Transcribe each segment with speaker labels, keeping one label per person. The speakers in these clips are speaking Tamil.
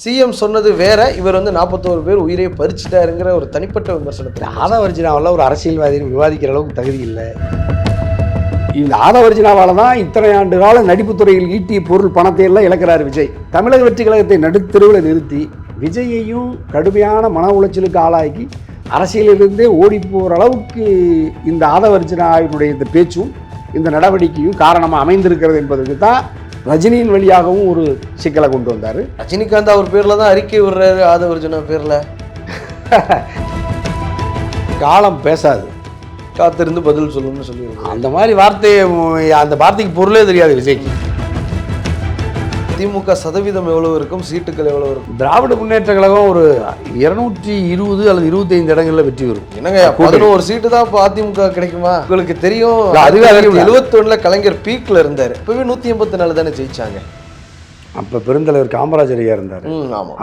Speaker 1: சிஎம் சொன்னது வேற, இவர் வந்து 41 பேர் உயிரை பறிச்சுட்டாருங்கிற ஒரு தனிப்பட்ட விமர்சனத்தை.
Speaker 2: ஆதவர்ஜினாவெல்லாம் ஒரு அரசியல்வாதியை விவாதிக்கிற அளவுக்கு தகுதி இல்லை. இந்த ஆதவர்ஜினாவால் தான் இத்தனை ஆண்டு கால நடிப்புத் துறையில் ஈட்டிய பொருள் பணத்தை எல்லாம் இழக்கிறார் விஜய். தமிழக வெற்றி கழகத்தை நடுத்தெருவில் நிறுத்தி விஜயையும் கடுமையான மன உளைச்சலுக்கு ஆளாக்கி அரசியலிருந்தே ஓடி போகிற அளவுக்கு இந்த ஆதவர்ஜினாவினுடைய இந்த பேச்சும் இந்த நடவடிக்கையும் காரணமாக அமைந்திருக்கிறது என்பதற்கு தான் ரஜினியின் வழியாகவும் ஒரு சிக்கலை கொண்டு வந்தார்.
Speaker 1: ரஜினிகாந்த் அவர் பேரில் தான் அறிக்கை விடுறாரு, ஆதவர்ஜினா பேரில்.
Speaker 2: காலம் பேசாது,
Speaker 1: காத்திருந்து பதில் சொல்லணும்னு சொல்லியிருக்கோம்.
Speaker 2: அந்த மாதிரி அந்த வார்த்தைக்கு பொருளே தெரியாது விஜய்க்கு.
Speaker 1: திமுக சதவீதம் எவ்வளவு இருக்கும், சீட்டுகள் எவ்வளவு இருக்கும்?
Speaker 2: திராவிட முன்னேற்ற கழகம் ஒரு 220 அல்லது 25 இடங்களில் வெற்றி வரும்.
Speaker 1: என்னங்க 11 சீட்டு தான் இப்போ அதிமுக கிடைக்குமா? உங்களுக்கு தெரியும், 71 கலைஞர் பீக்ல இருந்தார். இப்பவே 184 தானே ஜெயிச்சாங்க.
Speaker 2: அப்போ பெருந்தலைவர் காமராஜர் ஐயா இருந்தார்,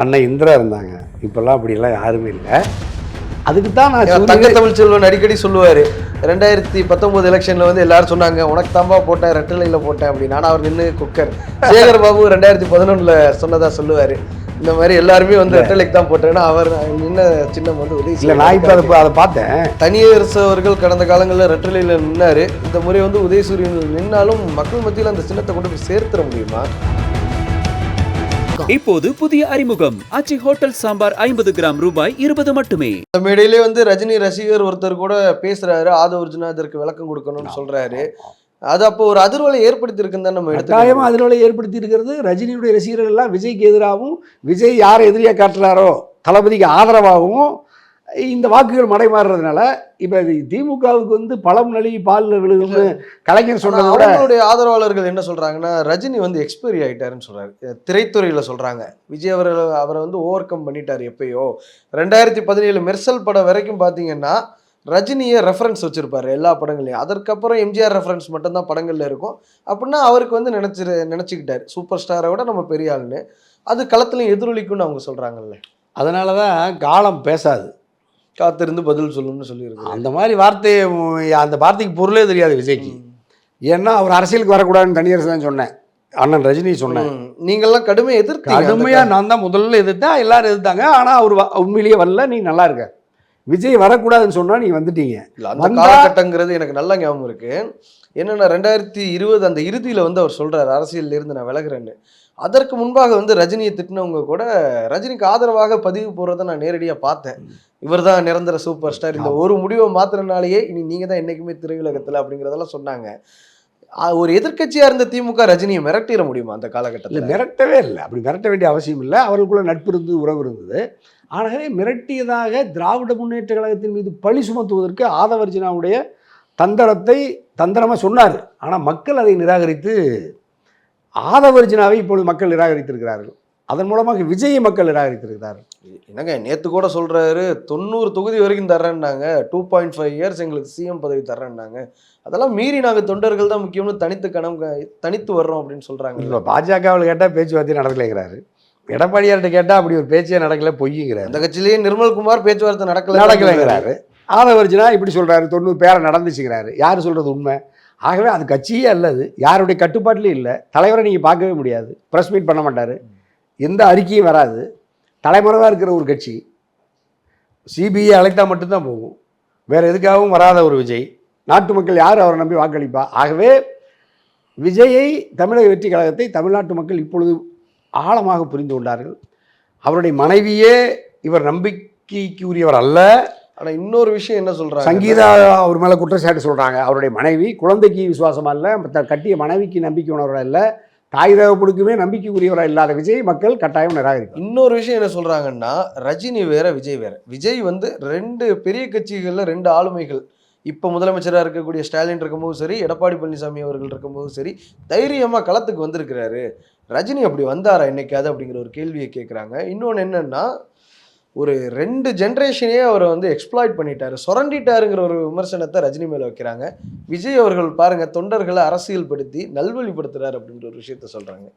Speaker 2: அண்ணன் இந்திரா இருந்தாங்க. இப்பெல்லாம் அப்படியெல்லாம் யாருமே இல்லை. அதுக்கு தான் நான்
Speaker 1: தங்க தமிழ் செல்வன் அடிக்கடி சொல்லுவார், 2019 எலெக்ஷனில் வந்து எல்லாரும் சொன்னாங்க உனக்கு தாம்பா போட்டேன், ரெட்டலையில் போட்டேன் அப்படின்னு. ஆனால் அவர் நின்று குக்கர். சேகர் பாபு 2011 சொன்னதா சொல்லுவார், இந்த மாதிரி எல்லாருமே வந்து ரெட்டலைக்கு தான் போட்டேன்னா அவர் நின்ன சின்னம் வந்து உதவி
Speaker 2: இல்லை. நான் இப்போ அதை பார்த்தேன்.
Speaker 1: தனியரசு அவர்கள் கடந்த காலங்களில் ரெட்டலையில் நின்னார். இந்த முறை வந்து உதயசூரியன் நின்னாலும் மக்கள் மத்தியில் அந்த சின்னத்தை கொண்டு போய் சேர்த்துட முடியுமா?
Speaker 3: இப்போது புதிய அறிமுகம் ஆச்சி ஹோட்டல் சாம்பார் 50 கிராம் ரூபாய் 20 மட்டுமே.
Speaker 1: இந்த மேடையிலே வந்து ரஜினி ரசிகர் ஒருத்தர் கூட பேசுறாரு, ஆதவர்ஜினா இதற்கு விளக்கம் கொடுக்கணும்னு சொல்றாரு. அது அப்போ ஒரு அதிர்வலை ஏற்படுத்தி இருக்குன்னு தான் நம்ம
Speaker 2: எடுத்துக்காயமா அதிர்வலை ஏற்படுத்தி இருக்கிறது. ரஜினியுடைய ரசிகர்கள் எல்லாம் விஜய்க்கு எதிராகவும், விஜய் யாரை எதிரியா காட்டுறாரோ தளபதிக்கு ஆதரவாகவும் இந்த வாக்குகள் மடைமாறுறதுனால இப்போ திமுகவுக்கு வந்து பழம் நழுவி பாலில் விழுகும்னு கலைஞர் சொன்னதை விட
Speaker 1: அவங்களுடைய ஆதரவாளர்கள் என்ன சொல்றாங்கன்னா, ரஜினி வந்து எக்ஸ்பைரி ஆகிட்டாருன்னு சொல்றாரு. திரைத்துறையில் சொல்றாங்க விஜய் அவரை வந்து ஓவர் கம் பண்ணிட்டாரு எப்பயோ. 2017 மெர்சல் படம் வரைக்கும் பார்த்தீங்கன்னா ரஜினியை ரெஃபரன்ஸ் வச்சிருப்பாரு எல்லா படங்களையும். அதற்கப்புறம் எம்ஜிஆர் ரெஃபரன்ஸ் மட்டும்தான் படங்கள்ல இருக்கும். அப்படின்னா அவருக்கு வந்து நினச்சிக்கிட்டாரு சூப்பர் ஸ்டாரை விட நம்ம பெரிய ஆளுன்னு. அது களத்துலையும் எதிரொலிக்கும்னு அவங்க சொல்றாங்கல்ல.
Speaker 2: அதனால தான் காலம் பேசாது,
Speaker 1: காத்திருந்து பதில் சொல்லணும்னு சொல்லியிருக்கோம்.
Speaker 2: அந்த மாதிரி அந்த வார்த்தைக்கு பொருளே தெரியாது விஜய்க்கு. ஏன்னா அவர் அரசியலுக்கு வரக்கூடாதுன்னு தனியரசு தான் சொன்னேன், அண்ணன் ரஜினி சொன்னேன்.
Speaker 1: நீங்கள்லாம் கடுமையாக
Speaker 2: கடுமையாக நான் தான் முதல்ல எதிர்த்தேன், எல்லாரும் எதிர்த்தாங்க. ஆனால் அவர் உண்மையிலேயே வரல, நீ நல்லா இருக்க. விஜய் வரக்கூடாதுன்னு சொன்னால் நீங்கள் வந்துட்டீங்க.
Speaker 1: அந்த காலகட்டங்கிறது எனக்கு நல்லா ஞாபகம் இருக்கு. என்னென்னா 2020 அந்த இறுதியில் வந்து அவர் சொல்கிறார் அரசியலில் இருந்து நான் விலகிறேன்னு. அதற்கு முன்பாக வந்து ரஜினியை திட்டினவங்க கூட ரஜினிக்கு ஆதரவாக பதிவு போடுறதை நான் நேரடியாக பார்த்தேன். இவர் தான் நிரந்தர சூப்பர் ஸ்டார், இந்த ஒரு முடிவை மாத்திரனாலேயே இனி நீங்கள் தான் என்றைக்குமே திரையுலகத்தில் அப்படிங்கிறதெல்லாம் சொன்னாங்க. ஒரு எதிர்க்கட்சியாக இருந்த திமுக ரஜினியை மிரட்டிட முடியுமா அந்த காலகட்டத்தில்?
Speaker 2: மிரட்டவே இல்லை, அப்படி மிரட்ட வேண்டிய அவசியம் இல்லை. அவர்களுக்குள்ள நட்பு இருந்தது, உறவு இருந்தது. ஆகவே மிரட்டியதாக திராவிட முன்னேற்ற கழகத்தின் மீது பழி சுமத்துவதற்கு ஆதவர்ஜினாவுடைய தந்திரமாக சொன்னார். ஆனால் மக்கள் அதை நிராகரித்து ஆதவர்ஜினாவை இப்பொழுது மக்கள் நிராகரித்திருக்கிறார்கள். அதன் மூலமாக விஜயை மக்கள் நிராகரித்திருக்கிறார்கள்.
Speaker 1: என்னங்க நேற்று கூட சொல்கிறாரு 90 தொகுதி வரைக்கும் தர்றேன்னாங்க, 2.5 இயர்ஸ் எங்களுக்கு சிஎம் பதவி தர்றேன்னாங்க. அதெல்லாம் மீறி நாங்கள் தொண்டர்கள் தான் முக்கியம்னு தனித்து வர்றோம் அப்படின்னு சொல்கிறாங்க.
Speaker 2: இப்போ பாஜகவில் கேட்டால் பேச்சுவார்த்தை நடக்கலைங்கிறாரு, எடப்பாடியார்கிட்ட கேட்டால் அப்படி ஒரு பேச்சே நடக்கல, பொய்யுங்கிறாரு.
Speaker 1: அந்த கட்சியிலேயே நிர்மல்குமார் பேச்சுவார்த்தை
Speaker 2: நடக்கலைங்கிறாரு. ஆதவர்ஜினா இப்படி சொல்கிறாரு, 90 பேரை நடந்துச்சுங்கிறாரு. யார் சொல்கிறது உண்மை? ஆகவே அது கட்சியே அல்லது, யாருடைய கட்டுப்பாட்டிலையும் இல்லை. தலைவரை நீங்கள் பார்க்கவே முடியாது, ப்ரெஸ் மீட் பண்ண மாட்டார், எந்த அறிக்கையும் வராது. தலைமுறைவாக இருக்கிற ஒரு கட்சி, சிபிஐ அழைத்தால் மட்டும்தான் போகும், வேறு எதுக்காகவும் வராத ஒரு விஜய். நாட்டு மக்கள் யார் அவரை நம்பி வாக்களிப்பா? ஆகவே விஜயை, தமிழக வெற்றி கழகத்தை தமிழ்நாட்டு மக்கள் இப்பொழுது ஆழமாக புரிந்து கொண்டார்கள். அவருடைய மனைவியே இவர் நம்பிக்கைக்கு உரியவர் அல்ல.
Speaker 1: ஆனால் இன்னொரு விஷயம் என்ன சொல்கிறாங்க,
Speaker 2: சங்கீதா அவர் மேலே குற்றச்சாட்டு சொல்கிறாங்க. அவருடைய மனைவி குழந்தைக்கு விசுவாசமாக இல்லை, கட்டிய மனைவிக்கு நம்பிக்கை உணர்வராக இல்லை, தாய் தகவலுக்குமே நம்பிக்கைக்குரியவராக இல்லாத விஜய் மக்கள் கட்டாயம் நிராகரிக்கும்.
Speaker 1: இன்னொரு விஷயம் என்ன சொல்கிறாங்கன்னா, ரஜினி வேற விஜய் வேற. விஜய் வந்து 2 பெரிய கட்சிகளில் 2 ஆளுமைகள். இப்போ முதலமைச்சராக இருக்கக்கூடிய ஸ்டாலின் இருக்கும்போது சரி, எடப்பாடி பழனிசாமி அவர்கள் இருக்கும்போது சரி, தைரியமாக களத்துக்கு வந்திருக்கிறாரு. ரஜினி அப்படி வந்தாரா என்னைக்காது அப்படிங்கிற ஒரு கேள்வியை கேட்குறாங்க. இன்னொன்று என்னென்னா, ஒரு 2 ஜென்ரேஷனே அவரை வந்து எக்ஸ்ப்ளாய்ட் பண்ணிட்டாரு, சுரண்டிட்டாருங்கிற ஒரு விமர்சனத்தை ரஜினி மேலே வைக்கிறாங்க. விஜய் அவர்கள் பாருங்க தொண்டர்களை அரசியல் படுத்தி நல்வழிப்படுத்துறாரு அப்படின்ற ஒரு விஷயத்த சொல்றாங்க.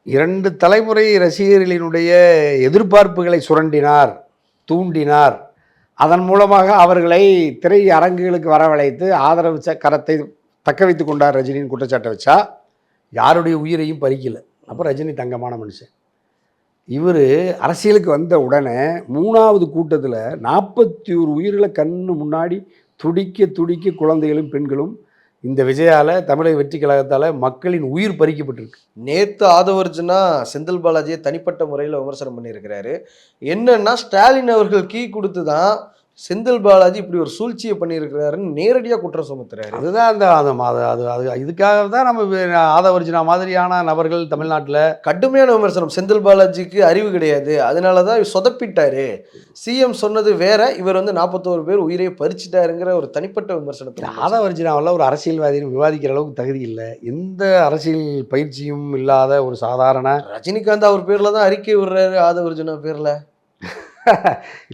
Speaker 2: 2 தலைமுறை ரசிகர்களினுடைய எதிர்பார்ப்புகளை சுரண்டினார், தூண்டினார். அதன் மூலமாக அவர்களை திரை அரங்குகளுக்கு வரவழைத்து ஆதரவு கரத்தை தக்க வைத்து கொண்டார் ரஜினின்னு குற்றச்சாட்டை வச்சா யாருடைய உயிரையும் பறிக்கல. அப்போ ரஜினி தங்கமான மனுஷன். இவர் அரசியலுக்கு வந்த உடனே 3வது கூட்டத்தில் 41 உயிர்களை கண்ணு முன்னாடி துடிக்க துடிக்க குழந்தைகளும் பெண்களும் இந்த விஜயால தமிழக வெற்றி கழகத்தால் மக்களின் உயிர் பறிக்கப்பட்டிருக்கு.
Speaker 1: நேத்து ஆதவர்ஜுனா செந்தில் பாலாஜியை தனிப்பட்ட முறையில் விமர்சனம் பண்ணியிருக்கிறாரு. என்னன்னா ஸ்டாலின் அவர்கள் கீ கொடுத்து தான் செந்தில் பாலாஜி இப்படி ஒரு சூழ்ச்சியை பண்ணியிருக்கிறாருன்னு நேரடியாக குற்றம் சுமத்துறாரு.
Speaker 2: அதுதான் அந்த அது இதுக்காக தான் நம்ம ஆதவர்ஜுனா மாதிரியான நபர்கள் தமிழ்நாட்டில்
Speaker 1: கடுமையான விமர்சனம். செந்தில் பாலாஜிக்கு அறிவு கிடையாது, அதனால தான் சொதப்பிட்டாரு, சிஎம் சொன்னது வேற, இவர் வந்து 41 பேர் உயிரை பறிச்சிட்டாருங்கிற ஒரு தனிப்பட்ட விமர்சனத்தை.
Speaker 2: ஆதவர்ஜுனாவில் ஒரு அரசியல்வாதின்னு விவாதிக்கிற அளவுக்கு தகுதி இல்லை. எந்த அரசியல் பயிற்சியும் இல்லாத ஒரு சாதாரண
Speaker 1: ரஜினிகாந்த் அவர் பேர்ல தான் அறிக்கை விடுறாரு, ஆதவர்ஜுனா பேர்ல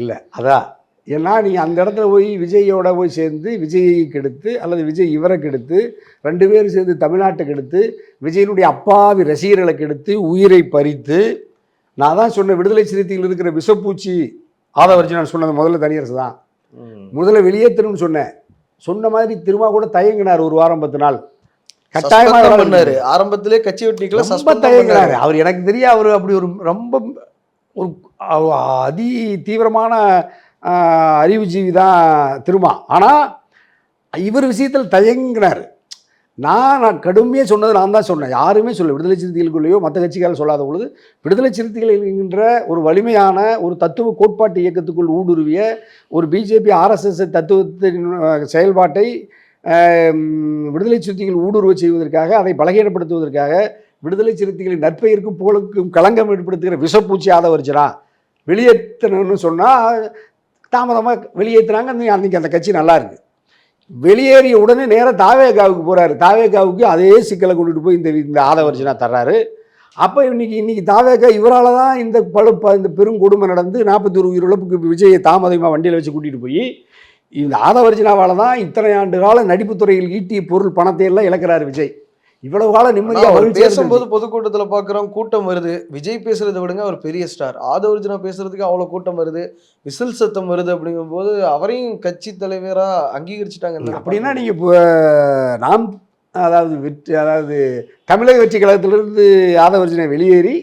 Speaker 2: இல்லை. அதான் ஏன்னா நீங்கள் அந்த இடத்துல போய் விஜயோட போய் சேர்ந்து விஜயை கெடுத்து அல்லது விஜய் இவரை கெடுத்து 2 பேரும் சேர்ந்து தமிழ்நாட்டை கெடுத்து விஜயனுடைய அப்பாவி ரசிகர்களை கெடுத்து உயிரை பறித்து, நான் தான் சொன்ன விடுதலை சிறுத்தைகள் இருக்கிற விஷப்பூச்சி ஆதவர்ஜுனா சொன்னது முதல்ல தனியரசு தான். முதல்ல வெளியேற்றணும்னு சொன்ன மாதிரி திரும்ப கூட தயங்கினார் ஒரு வாரம் 10 நாள். கட்டாயமாக
Speaker 1: பண்ணாரு. ஆரம்பத்திலே கட்சி விட்டிக்கல
Speaker 2: ரொம்ப தயங்கினார் அவர். எனக்கு தெரிய அவர் அப்படி ஒரு ரொம்ப ஒரு அதி தீவிரமான அறிவுஜீவி தான் திருமா. ஆனால் இவர் விஷயத்தில் தயங்கினார். நான் கடுமையாக சொன்னது நான் தான் சொன்னேன், யாருமே சொல்ல. விடுதலை சிறுத்தைகளுக்குள்ளேயோ மற்ற கட்சிகள் சொல்லாத பொழுது விடுதலை சிறுத்தைகள் என்கின்ற ஒரு வலிமையான ஒரு தத்துவ கோட்பாட்டு இயக்கத்துக்குள் ஊடுருவிய ஒரு பிஜேபி ஆர்எஸ்எஸ் தத்துவத்தின் செயல்பாட்டை விடுதலை சிறுத்தைகள் ஊடுருவ செய்வதற்காக, அதை பலகீனப்படுத்துவதற்காக விடுதலை சிறுத்தைகளின் நற்பெயருக்கும் புகழுக்கும் களங்கம் ஏற்படுத்துகிற விஷப்பூச்சி ஆதவர்ஜுனா வெளியேற்றணும்னு சொன்னால் தாமதமாக வெளியேற்றினாங்க. அன்றைக்கி அந்த கட்சி நல்லா இருக்குது. வெளியேறிய உடனே நேராக தாவேகாவுக்கு போகிறாரு. தாவேகாவுக்கு அதே சிக்கலை கொண்டுட்டு போய் இந்த ஆதவர்ஜுனா தர்றாரு. அப்போ இன்னைக்கு தாவேகா இவரால் தான் இந்த பெருங்கொடுமை நடந்து 41 உயிரிழப்புக்கு விஜயை தாமதமாக வண்டியில் வச்சு கூட்டிகிட்டு போய் இந்த ஆதவர்ஜுனாவால் தான் இத்தனை ஆண்டு கால நடிப்புத் துறையில் ஈட்டிய பொருள் பணத்தை எல்லாம் இழக்கிறார் விஜய். இவ்வளவு காலம் நிம்மதியாக
Speaker 1: பேசும்போது பொதுக்கூட்டத்தில் பார்க்குறோம், கூட்டம் வருது. விஜய் பேசுறதை விடுங்க, அவர் பெரிய ஸ்டார். ஆதவர்ஜுனா பேசுறதுக்கு அவ்வளோ கூட்டம் வருது, விசில் சத்தம் வருது. அப்படிங்கும்போது அவரையும் கட்சி தலைவராக அங்கீகரிச்சுட்டாங்க.
Speaker 2: அப்படின்னா நீங்கள் இப்போ அதாவது தமிழக வெற்றி கழகத்திலிருந்து ஆதவர்ஜுனா வெளியேறி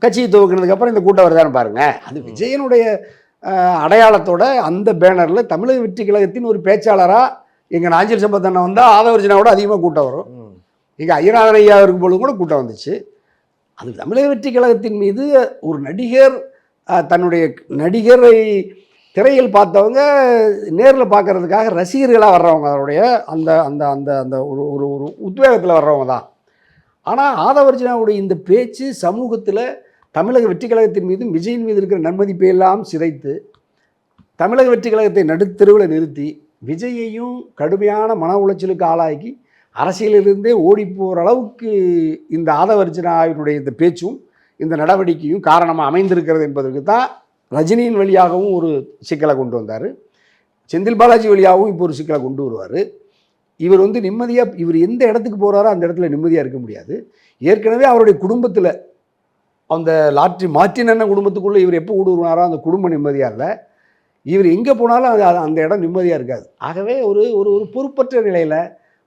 Speaker 2: கட்சியை துவக்கினதுக்கப்புறம் இந்த கூட்டம் வருதான்னு பாருங்க. அது விஜயனுடைய அடையாளத்தோட அந்த பேனரில் தமிழக வெற்றி கழகத்தின் ஒரு பேச்சாளராக எங்கள் நாஞ்சில் சம்பத் அண்ணன் வந்தால் ஆதவர்ஜுனாவோட அதிகமாக கூட்டம் வரும். இங்கே ஐயநாதன் ஐயா இருக்கும் பொழுது கூட கூட்டம் வந்துச்சு. அது தமிழக வெற்றி கழகத்தின் மீது ஒரு நடிகர் தன்னுடைய நடிகரை திரையில் பார்த்தவங்க நேரில் பார்க்கறதுக்காக ரசிகர்களாக வர்றவங்க, அவருடைய அந்த அந்த அந்த அந்த ஒரு ஒரு ஒரு உத்வேகத்தில் வர்றவங்க தான். ஆனால் ஆதவர்ஜுனாவுடைய இந்த பேச்சு சமூகத்தில் தமிழக வெற்றி கழகத்தின் மீதும் விஜயின் மீது இருக்கிற நன்மதிப்பை எல்லாம் சிதைத்து தமிழக வெற்றி கழகத்தை நடுத்தெருவில் நிறுத்தி விஜயையும் கடுமையான மன உளைச்சலுக்கு ஆளாக்கி அரசியலிருந்தே ஓடி போகிற அளவுக்கு இந்த ஆதவர்ஜுனாவினுடைய இந்த பேச்சும் இந்த நடவடிக்கையும் காரணமாக அமைந்திருக்கிறது என்பதற்கு தான் ரஜினியின் வழியாகவும் ஒரு சிக்கலை கொண்டு வந்தார். செந்தில் பாலாஜி வழியாகவும் இப்போ ஒரு சிக்கலை கொண்டு வருவார். இவர் நிம்மதியாக இவர் எந்த இடத்துக்கு போகிறாரோ அந்த இடத்துல நிம்மதியாக இருக்க முடியாது. ஏற்கனவே அவருடைய குடும்பத்தில் அந்த மாற்றின குடும்பத்துக்குள்ளே இவர் எப்போ ஊடுருவாரோ அந்த குடும்ப நிம்மதியாக இல்லை. இவர் எங்கே போனாலும் அந்த இடம் நிம்மதியாக இருக்காது. ஆகவே ஒரு ஒரு பொறுப்பற்ற நிலையில்,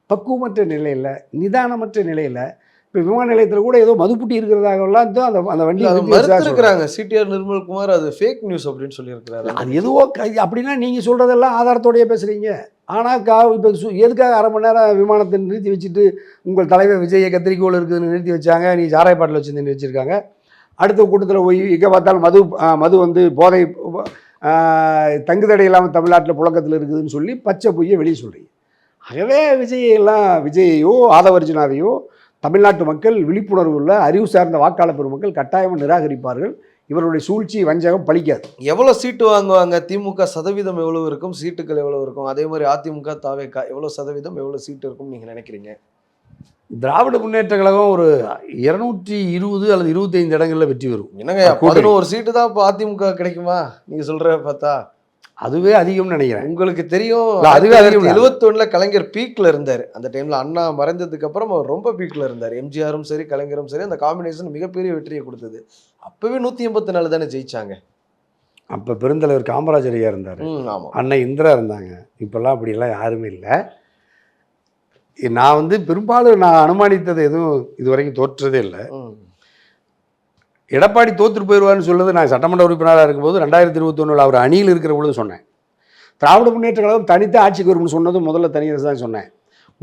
Speaker 2: பக்குவமற்ற நிலையில், நிதானமற்ற நிலையில், இப்போ விமான நிலையத்தில் கூட ஏதோ மதுப்புட்டி இருக்கிறதாகலாம் அந்த வண்டி
Speaker 1: இருக்கிறாங்க. சிடிஆர் நிர்மல்குமார் அது ஃபேக் நியூஸ் அப்படின்னு சொல்லியிருக்கிறாரு.
Speaker 2: அது எதுவோ அப்படின்னா நீங்கள் சொல்கிறதெல்லாம் ஆதாரத்தோடையே பேசுகிறீங்க. ஆனால் இப்போ எதுக்காக 1/2 மணி நேரம் விமானத்தை நிறுத்தி வச்சுட்டு உங்கள் தலைவர் விஜயை கத்திரிக்கோள் இருக்குதுன்னு நிறுத்தி வச்சாங்க, நீ சாராய பாட்டில் வச்சுருந்து வச்சுருக்காங்க. அடுத்த கூட்டத்தில் போய் எங்கே பார்த்தாலும் மது போதை தங்குதடை இல்லாமல் தமிழ்நாட்டில் புழக்கத்தில் இருக்குதுன்னு சொல்லி பச்சை பொய்யை வெளியே சொல்கிறீங்க. ஆகவே விஜயையோ ஆதவர்ஜுனாவையோ தமிழ்நாட்டு மக்கள் விழிப்புணர்வு உள்ள அறிவு சார்ந்த வாக்காளர் பெருமக்கள் கட்டாயமாக நிராகரிப்பார்கள். இவருடைய சூழ்ச்சி வஞ்சகம் பலிக்காது.
Speaker 1: எவ்வளோ சீட்டு வாங்குவாங்க? திமுக சதவீதம் எவ்வளோ இருக்கும், சீட்டுகள் எவ்வளோ இருக்கும்? அதே மாதிரி அதிமுக தாவேகா எவ்வளோ சதவீதம் எவ்வளோ சீட்டு இருக்கும்னு நீங்கள் நினைக்கிறீங்க?
Speaker 2: திராவிட முன்னேற்ற கழகம் ஒரு 220 அல்லது 25 இடங்களில் வெற்றி பெறும்.
Speaker 1: என்னங்க 11 சீட்டு தான் இப்போ அதிமுக கிடைக்குமா நீங்கள் சொல்கிற பார்த்தா?
Speaker 2: அதுவே அதிகம்னு நினைக்கிறேன்.
Speaker 1: உங்களுக்கு தெரியும்,
Speaker 2: அதுவே
Speaker 1: 71 கலைஞர் பீக்ல இருந்தார். அந்த டைம்ல அண்ணா மறைந்ததுக்கு அப்புறம் அவர் ரொம்ப பீக்ல இருந்தார். எம்ஜிஆரும் சரி கலைஞரும் சரி அந்த காம்பினேஷன் மிகப்பெரிய வெற்றியை கொடுத்தது. அப்பவே 184 தானே ஜெயிச்சாங்க.
Speaker 2: அப்போ பெருந்தலைவர் காமராஜர் ஐயா இருந்தார், அண்ணன் இந்திரா இருந்தாங்க. இப்பெல்லாம் அப்படியெல்லாம் யாருமே இல்லை. நான் பெரும்பாலும் நான் அனுமானித்தது எதுவும் இது வரைக்கும் தோற்றதே இல்லை. எடப்பாடி தோற்றுட்டு போயிடுவார்னு சொல்லுது நான் சட்டமன்ற உறுப்பினராக இருக்கும்போது 2021 அவர் அணியில் இருக்கிற பொழுது சொன்னேன். திராவிட முன்னேற்ற கழகம் தனித்து ஆட்சிக்கு வரும்னு சொன்னது முதல்ல தனியாக தான் சொன்னேன்.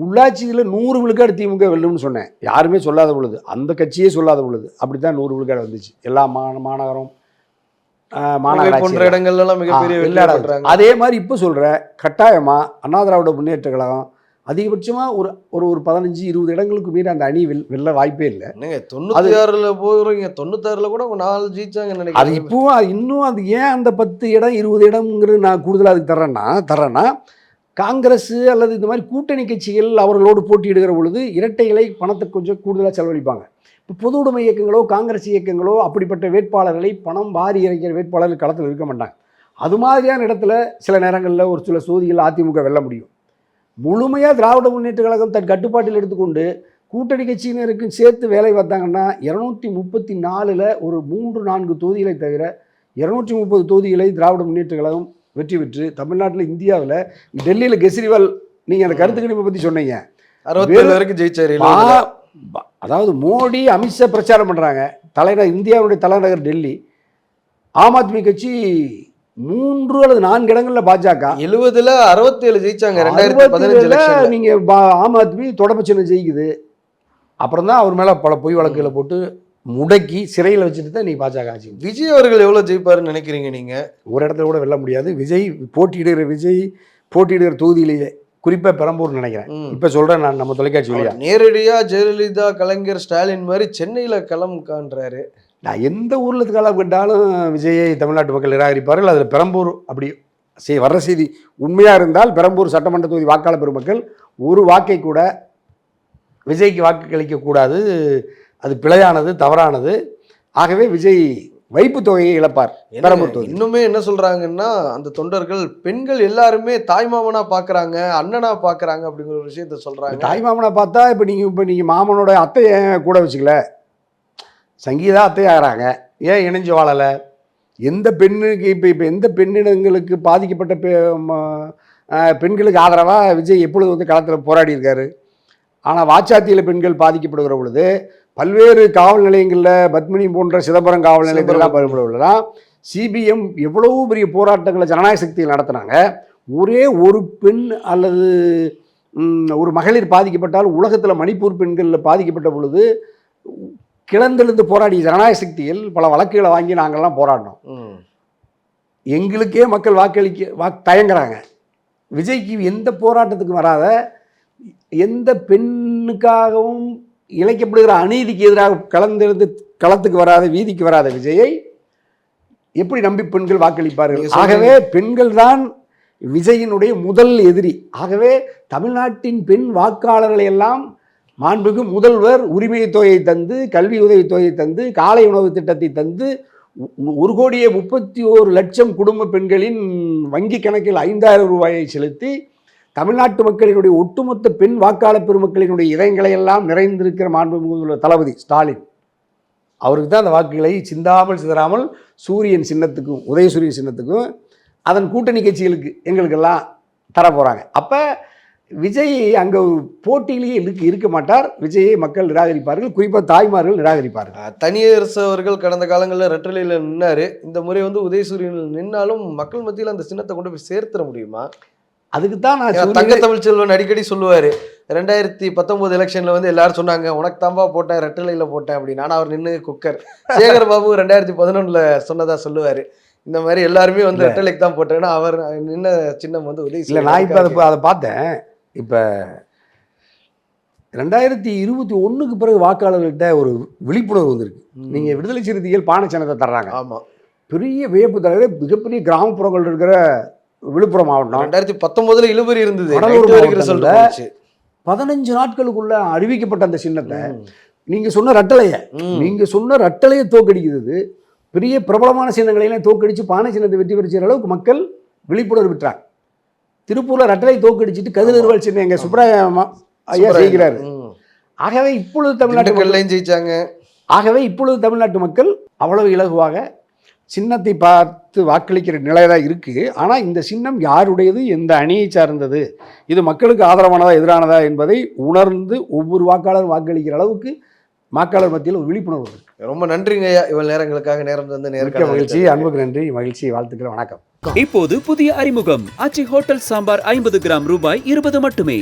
Speaker 2: உள்ளாட்சியில் 100 விழுக்காடு திமுக வெல்லும்னு சொன்னேன். யாருமே சொல்லாத பொழுது, அந்த கட்சியே சொல்லாத பொழுது அப்படி தான் 100 விழுக்காடு வந்துச்சு. எல்லா மாநகரம்
Speaker 1: போன்ற இடங்கள்லாம் மிகப்பெரிய வெற்றி பண்றாங்க.
Speaker 2: அதே மாதிரி இப்போ சொல்கிற கட்டாயமாக அண்ணா திராவிட முன்னேற்ற கழகம் அதிகபட்சமாக ஒரு 15-20 இடங்களுக்கு மீறி அந்த அணி வெல்ல வாய்ப்பே இல்லை.
Speaker 1: 96ல் போகிறீங்க, 96ல் கூட 4 ஜெயிச்சாங்கன்னு
Speaker 2: அது
Speaker 1: நினைக்கிறேன்.
Speaker 2: இப்போவும் இன்னும் அது ஏன் அந்த 10 இடம் 20 இடம்ங்கிறது நான் கூடுதலாக அதுக்கு தர்றேன்னா காங்கிரஸ் அல்லது இந்த மாதிரி கூட்டணி கட்சிகள் அவர்களோடு போட்டியிடுகிற பொழுது இரட்டை இலை பணத்தை கொஞ்சம் கூடுதலாக செலவழிப்பாங்க. இப்போ பொது உடைமை இயக்கங்களோ காங்கிரஸ் இயக்கங்களோ அப்படிப்பட்ட வேட்பாளர்களை பணம் வாரி இறைக்கிற வேட்பாளர்கள் களத்தில் இருக்க மாட்டாங்க. அது மாதிரியான இடத்துல சில நேரங்களில் ஒரு சில சோதிகள் அதிமுக வெல்ல முடியும். முழுமையாக திராவிட முன்னேற்ற கழகம் தன் கட்டுப்பாட்டில் எடுத்துக்கொண்டு கூட்டணி கட்சியினருக்கு சேர்த்து வேலை பார்த்தாங்கன்னா 234ல் ஒரு 3-4 தொகுதிகளை தவிர 230 தொகுதிகளை திராவிட முன்னேற்ற கழகம் வெற்றி பெற்று தமிழ்நாட்டில், இந்தியாவில், டெல்லியில் கெஜ்ரிவால் நீங்கள் அந்த கருத்து கணிப்பை பற்றி சொன்னீங்க,
Speaker 1: 67 வரைக்கும் ஜெயிச்சாரு.
Speaker 2: அதாவது மோடி அமித்ஷா பிரச்சாரம் பண்ணுறாங்க, தலைநகர் இந்தியாவுடைய தலைநகர் டெல்லி. ஆம் ஆத்மி கட்சி 3 அல்லது 4 இடங்களில் பாஜக
Speaker 1: 70ல் 67 ஜெயிச்சாங்க. 2015
Speaker 2: நீங்க ஆம் ஆத்மி தொடர்பு சின்னம் ஜெயிக்குது. அப்புறம் தான் அவர் மேல பல பொய் வழக்குகளை போட்டு முடக்கி சிறையில் வச்சுட்டு தான் நீ பாஜக ஆச்சு.
Speaker 1: விஜய் அவர்கள் எவ்வளவு ஜெயிப்பாருன்னு நினைக்கிறீங்க நீங்க?
Speaker 2: ஒரு இடத்துல கூட வெல்ல முடியாது. விஜய் போட்டியிடுகிற தொகுதியிலேயே குறிப்பா பெரம்பூர் நினைக்கிறேன். இப்ப சொல்றேன் நான், நம்ம தொலைக்காட்சி வழியா
Speaker 1: நேரடியா ஜெயலலிதா, கலைஞர், ஸ்டாலின் மாதிரி சென்னையில களம் காண்றாரு.
Speaker 2: நான் எந்த ஊரில் காலம் கண்டாலும் விஜயை தமிழ்நாட்டு மக்கள் நிராகரிப்பார்கள். அதில் பெரம்பூர் அப்படி வர்ற செய்தி உண்மையாக இருந்தால் பெரம்பூர் சட்டமன்ற தொகுதி வாக்காளர் பெருமக்கள் ஒரு வாக்கை கூட விஜய்க்கு வாக்களிக்கக்கூடாது. அது பிழையானது, தவறானது. ஆகவே விஜய் வைப்பு தொகையை இழப்பார் பெரம்பூர் தொகுதி.
Speaker 1: இன்னுமே என்ன சொல்றாங்கன்னா, அந்த தொண்டர்கள் பெண்கள் எல்லாருமே தாய்மாமனா பாக்குறாங்க, அண்ணனா பாக்குறாங்க அப்படிங்கிற ஒரு விஷயத்த சொல்றாங்க.
Speaker 2: தாய்மாமனா பார்த்தா இப்போ நீங்க மாமனோட அத்தையை கூட வச்சுக்கல, சங்கீதா அத்தையாகிறாங்க, ஏன் இணைஞ்சு வாழலை? எந்த பெண்ணுக்கு இப்போ எந்த பெண்ணினங்களுக்கு பாதிக்கப்பட்ட பெண்களுக்கு ஆதரவாக விஜய் எப்பொழுது வந்து களத்தில் போராடி இருக்காரு. ஆனால் வாச்சாத்தியில் பெண்கள் பாதிக்கப்படுகிற பொழுது பல்வேறு காவல் நிலையங்களில், பத்மினி போன்ற சிதம்பரம் காவல் நிலையங்கள்லாம் பயன்படுவதுதான் சிபிஎம் எவ்வளவு பெரிய போராட்டங்களை ஜனநாயக சக்தியில் நடத்தினாங்க. ஒரே ஒரு பெண் அல்லது ஒரு மகளிர் பாதிக்கப்பட்டால் உலகத்தில் மணிப்பூர் பெண்களில் பாதிக்கப்பட்ட பொழுது கிளந்தெழுந்து போராடிய ஜனநாயக சக்தியில் பல வழக்குகளை வாங்கி நாங்கள்லாம் போராடினோம். எங்களுக்கே மக்கள் தயங்குறாங்க. விஜய்க்கு எந்த போராட்டத்துக்கும் வராத, எந்த பெண்ணுக்காகவும் இழைக்கப்படுகிற அநீதிக்கு எதிராக கலந்தெழுந்து களத்துக்கு வராத, வீதிக்கு வராத விஜயை எப்படி நம்பி பெண்கள் வாக்களிப்பார்கள்? ஆகவே பெண்கள் தான் விஜயினுடைய முதல் எதிரி. ஆகவே தமிழ்நாட்டின் பெண் வாக்காளர்களை எல்லாம் மாண்புக்கு முதல்வர் உரிமை தொகையை தந்து, கல்வி உதவி தொகையை தந்து, காலை உணவு திட்டத்தை தந்து 1,31,00,000 குடும்ப பெண்களின் வங்கி கணக்கில் 5,000 ரூபாயை செலுத்தி தமிழ்நாட்டு மக்களினுடைய ஒட்டுமொத்த பெண் வாக்காளர் பெருமக்களினுடைய இதயங்களை எல்லாம் நிறைந்திருக்கிற மாண்புமிகு தளபதி ஸ்டாலின் அவருக்கு தான் அந்த வாக்குகளை சிந்தாமல் சிதறாமல் சூரியன் சின்னத்துக்கும் உதயசூரியன் சின்னத்துக்கும் அதன் கூட்டணி கட்சிகளுக்கு எங்களுக்கெல்லாம் தர போகிறாங்க. அப்போ விஜய் அங்கே போட்டியிலேயே இருக்க மாட்டார். விஜயை மக்கள் நிராகரிப்பார்கள், குறிப்பாக தாய்மார்கள் நிராகரிப்பார்கள்.
Speaker 1: தனியரசு அவர்கள் கடந்த காலங்களில் ரெட்டலையில் நின்னாரு. இந்த முறை வந்து உதயசூரியனில் நின்னாலும் மக்கள் மத்தியில் அந்த சின்னத்தை கொண்டு போய் சேர்த்துட முடியுமா?
Speaker 2: அதுக்கு தான் நான்
Speaker 1: தங்க தமிழ்ச்செல்வன் அடிக்கடி சொல்லுவார், 2019 எலெக்ஷனில் வந்து எல்லாரும் சொன்னாங்க உனக்கு தாம்பா போட்டேன், ரெட்டலையில் போட்டேன் அப்படின்னு. ஆனால் அவர் நின்று குக்கர். சேகர் பாபு 2011 சொன்னதா சொல்லுவார், இந்த மாதிரி எல்லாருமே வந்து ரெட்டலைக்கு தான் போட்டேன்னா அவர் நின்ன சின்னம் வந்து
Speaker 2: உதயசூரியன். நான் இப்போ அதை பார்த்தேன். இப்போ 2021 பிறகு வாக்காளர்கள்ட்ட ஒரு விழிப்புணர்வு வந்திருக்கு. நீங்கள் விடுதலை சிறுத்தைகள் பானை சின்னத்தை தர்றாங்க.
Speaker 1: ஆமாம்,
Speaker 2: பெரிய வியப்பு தவிர மிகப்பெரிய கிராமப்புறங்கள் இருக்கிற விழுப்புரம் மாவட்டம்
Speaker 1: 2019 இழுபறி இருந்தது.
Speaker 2: 15 நாட்களுக்குள்ள அறிவிக்கப்பட்ட அந்த சின்னத்தை நீங்கள் சொன்ன ரெட்டலையை தோக்கடிக்கிறது. பெரிய பிரபலமான சின்னங்களையெல்லாம் தோக்கடிச்சு பானை சின்னத்தை வெற்றி பெறுகிற அளவுக்கு மக்கள் விழிப்புணர்வு விட்டாங்க. திருப்பூர்ல ரெட்டலை தோக்கடிச்சிட்டு கதிரவல் சின்ன எங்க சுப்ராயா ஐயா செய்கிறாரு. ஆகவே இப்பொழுது தமிழ்நாட்டு மக்கள் அவ்வளவு இலகுவாக சின்னத்தை பார்த்து வாக்களிக்கிற நிலைதான் இருக்கு. ஆனால் இந்த சின்னம் யாருடையது, எந்த அணியை சார்ந்தது, இது மக்களுக்கு ஆதரவானதா எதிரானதா என்பதை உணர்ந்து ஒவ்வொரு வாக்காளரும் வாக்களிக்கிற அளவுக்கு வாக்காளர் மத்தியில் ஒரு விழிப்புணர்வு இருக்கு.
Speaker 1: ரொம்ப நன்றிங்க ஐயா, இவ்வளவு நேரங்களுக்காக நேரம் வந்து
Speaker 2: மிக்க மகிழ்ச்சி, அன்புக்கு நன்றி, மகிழ்ச்சி, வாழ்த்துக்கள், வணக்கம்.
Speaker 3: இப்போது புதிய அறிமுகம் ஆச்சி ஹோட்டல் சாம்பார் 50 கிராம் ரூபாய் 20 மட்டுமே.